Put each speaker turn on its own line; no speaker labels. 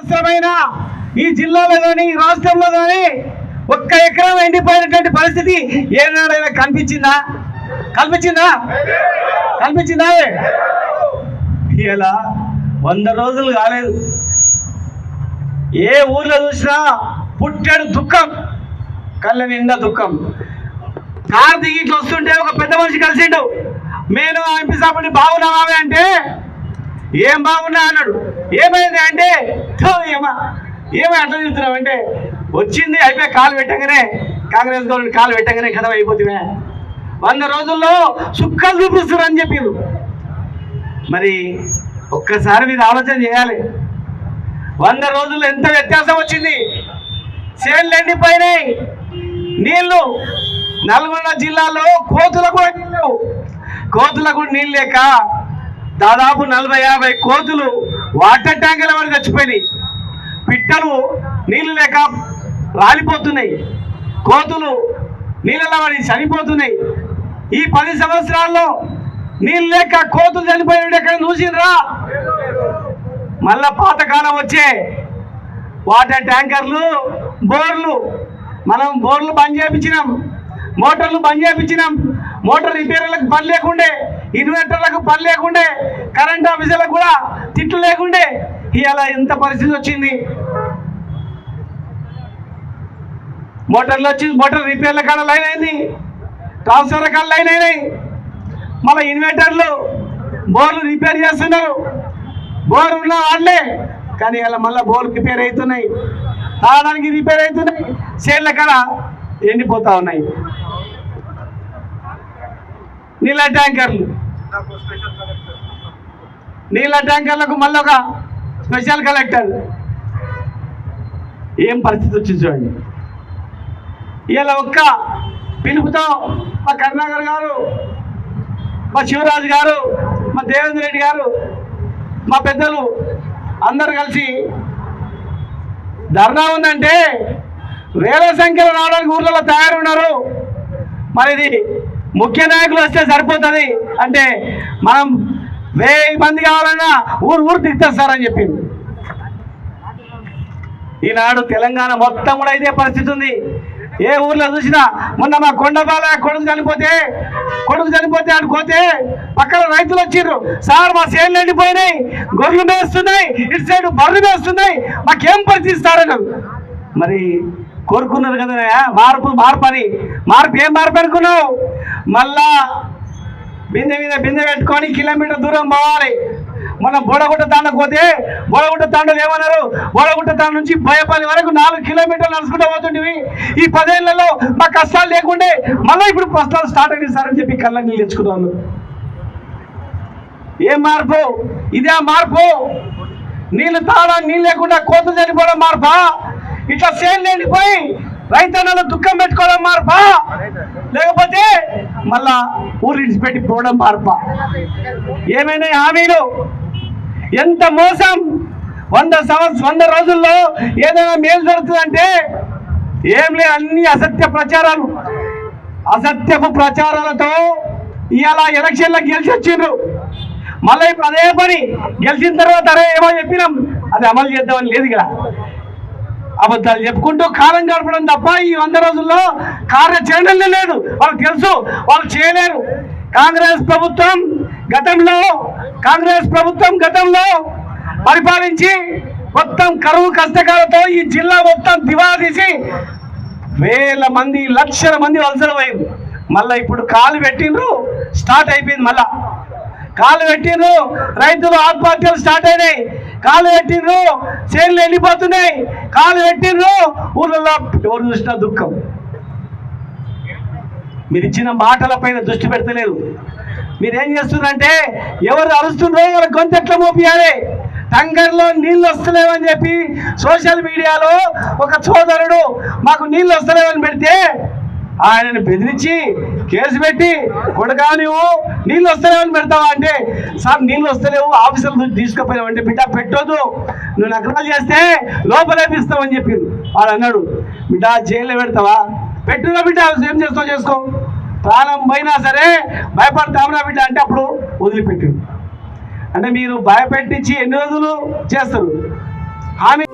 సంవత్సరమైన ఈ జిల్లాలో కానీ ఈ రాష్ట్రంలో కానీ ఒక్క ఎకరం ఎండిపోయినటువంటి పరిస్థితి ఏనాడైనా కనిపించిందా? ఇలా 100 రోజులు కాలేదు. ఏ ఊర్లో చూసినా పుట్టాడు దుఃఖం, కళ్ళ నిండా దుఃఖం. కారు దిగి ఇట్లా వస్తుంటే ఒక పెద్ద మనిషి కలిసిండు. నేను ఎంపీ సాబుని బాగున్నావే అంటే ఏం బాగున్నా అన్నాడు. ఏమైంది అంటే ఏమై అట్లా చూస్తున్నావు అంటే వచ్చింది అయిపోయి కాలు పెట్టగానే కాంగ్రెస్ గవర్నమెంట్ కాలు పెట్టగానే కథ అయిపోతుంది. 100 రోజుల్లో సుక్కలు చూపిస్తున్నారు అని చెప్పారు. మరి ఒక్కసారి మీరు ఆలోచన చేయాలి. 100 రోజుల్లో ఎంత వ్యత్యాసం వచ్చింది. చేనులు ఎండిపోయినాయి, నీళ్లు నల్గొండ జిల్లాలో కోతులకు నీళ్ళు లేక దాదాపు 40-50 కోతులు వాటర్ ట్యాంకుల వరకు చచ్చిపోయినాయి. పిట్టలు నీళ్లు లేక రాలిపోతున్నాయి, కోతులు నీళ్ళ పడి చనిపోతున్నాయి. ఈ 10 సంవత్సరాల్లో నీళ్ళు లేక కోతులు చనిపోయిన ఎక్కడ చూసినరా? మళ్ళా పాతకాలం వచ్చే వాటర్ ట్యాంకర్లు, బోర్లు, మనం బోర్లు బంద్ చేయించినాం, మోటార్లు బంద్ చేయించినాం. మోటార్ రిపేర్లకు పని లేకుండే, ఇన్వర్టర్లకు పని లేకుండే, కరెంట్ ఆఫీసులకు కూడా తిట్లు లేకుండే. ఇలా ఎంత పరిస్థితి వచ్చింది. మోటార్లు వచ్చి మోటార్ రిపేర్ల కాడ లైన్ అయింది, ట్రాన్స్ఫర్ల కాడ లైన్ అయినాయి. మళ్ళీ ఇన్వర్టర్లు, బోర్లు రిపేర్ చేస్తున్నారు. బోర్ ఉన్న వాళ్ళే కానీ ఇలా మళ్ళీ బోర్లు రిపేర్ అవుతున్నాయి, తాగడానికి రిపేర్ అవుతున్నాయి, చేళ్ళ కాడ ఎండిపోతా ఉన్నాయి. నీళ్ళ ట్యాంకర్లకు మళ్ళీ ఒక స్పెషల్ కలెక్టర్. ఏం పరిస్థితి వచ్చింది చూడండి. ఇలా ఒక్క పిలుపుతో మా కరుణాకర్ గారు, మా శివరాజు గారు, మా దేవేంద్ర రెడ్డి గారు, మా పెద్దలు అందరు కలిసి ధర్నా ఉందంటే వేల సంఖ్యలో రావడానికి ఊర్లలో తయారున్నారు. మరి ఇది ముఖ్య నాయకులు వస్తే సరిపోతుంది అంటే మనం 1000 మంది కావాలన్నా ఊరు దిగుతారని చెప్పింది. ఈనాడు తెలంగాణ మొత్తం కూడా ఇదే పరిస్థితి ఉంది. ఏ ఊర్లో చూసినా మొన్న మా కొండపాల కొడుకు చనిపోతే ఆడు పోతే పక్కన రైతులు వచ్చిర్రు. సార్ మా చేనులు ఎండిపోయినాయి, గొర్రెలు మేస్తున్నాయి, ఇటు సైడ్ బర్రెలు మేస్తున్నాయి, మాకేం పరిస్థితిస్తారని. మరి కోరుకున్నారు కదా మార్పు ఏం మార్పు అనుకున్నావు? మళ్ళా బిందె పెట్టుకొని కిలోమీటర్ దూరం పోవాలి. మనం బోడగుట్ట తాండకు పోతే బోడగుట్ట తాండలు ఏమన్నారు? బోడగుట్ట తాండ నుంచి బోయపల్లి వరకు 4 కిలోమీటర్లు నడుచుకుంటూ పోతుంటివి. ఈ 10 ఏళ్లలో మా కష్టాలు లేకుండే మళ్ళీ ఇప్పుడు కష్టాలు స్టార్ట్ అయ్యేసారని చెప్పి కళ్ళకి నీళ్ళు తెచ్చుకున్నాను. ఏం మార్పు? ఇదే మార్పు. నీళ్ళు తాగడం, నీళ్ళు లేకుండా కోతులు చనిపోవడం మార్పా? ఇట్లా చేనులు ఎండిపోయి రైతన్నలు దుఃఖం పెట్టుకోవడం మార్పా? లేకపోతే మళ్ళా ఊరు విడిచిపెట్టి పోవడం మార్పా? ఏమైనా హామీలు? ఎంత మోసం! 100 రోజుల్లో ఏదైనా మేలు జరుగుతుందంటే ఏం లేదు, అన్ని అసత్యపు ప్రచారాలతో ఇవాళ ఎలక్షన్లకు గెలిచి వచ్చిండ్రు. మళ్ళీ ఇప్పుడు అదే పని గెలిచిన తర్వాత అరే ఏమో చెప్పినాం అది అమలు చేద్దామని లేదు. ఇక్కడ అబద్ధాలు చెప్పుకుంటూ కాలం గడపడం తప్ప ఈ 100 రోజుల్లో కార్యాచరణలే లేదు. వాళ్ళకి తెలుసు వాళ్ళు చేయలేరు. కాంగ్రెస్ ప్రభుత్వం గతంలో పరిపాలించి మొత్తం కరువు కష్టకాలతో ఈ జిల్లా మొత్తం దివాలా తీసి వేల మంది, లక్షల మంది వలసలమైంది. మళ్ళీ ఇప్పుడు కాలు పెట్టిండ్రు, స్టార్ట్ అయిపోయింది. మళ్ళా కాలు పెట్టిండ్రు, రైతులు ఆత్మహత్యలు స్టార్ట్ అయినాయి. కాలు పెట్టిండ్రు, చేనులు వెళ్ళిపోతున్నాయి. కాలు పెట్టిండ్రు, ఊళ్ళలో ఎవరు చూసినా దుఃఖం. మీరు ఇచ్చిన మాటల పైన దృష్టి పెడతలేరు. మీరేం చేస్తున్నారంటే ఎవరు అరుస్తుండ్రో వాళ్ళ గొంతు ఎట్లా మోపియాలి. టంగర్లో నీళ్ళు వస్తలేవని చెప్పి సోషల్ మీడియాలో ఒక సోదరుడు మాకు నీళ్ళు వస్తలేవని పెడితే ఆయనను బెదిరించి కేసు పెట్టి కొడుకా నువ్వు నీళ్ళు వస్తలేవని పెడతావా అంటే సార్ నీళ్ళు వస్తలేవు ఆఫీసర్లు తీసుకుపోయావు అంటే బిడ్డ పెట్టొద్దు, నువ్వు నకరాలు చేస్తే లోపలేపిస్తావని చెప్పింది. వాడు అన్నాడు బిడ్డ జైల్లో పెడతావా? పెట్టుగా బిడ్డ ఏం చేస్తావు చేసుకో, ప్రాణం పోయినా సరే భయపడతామరా బిడ్డ అంటే అప్పుడు వదిలిపెట్టింది. అంటే మీరు భయపెట్టించి ఎన్ని రోజులు చేస్తారు? హామీ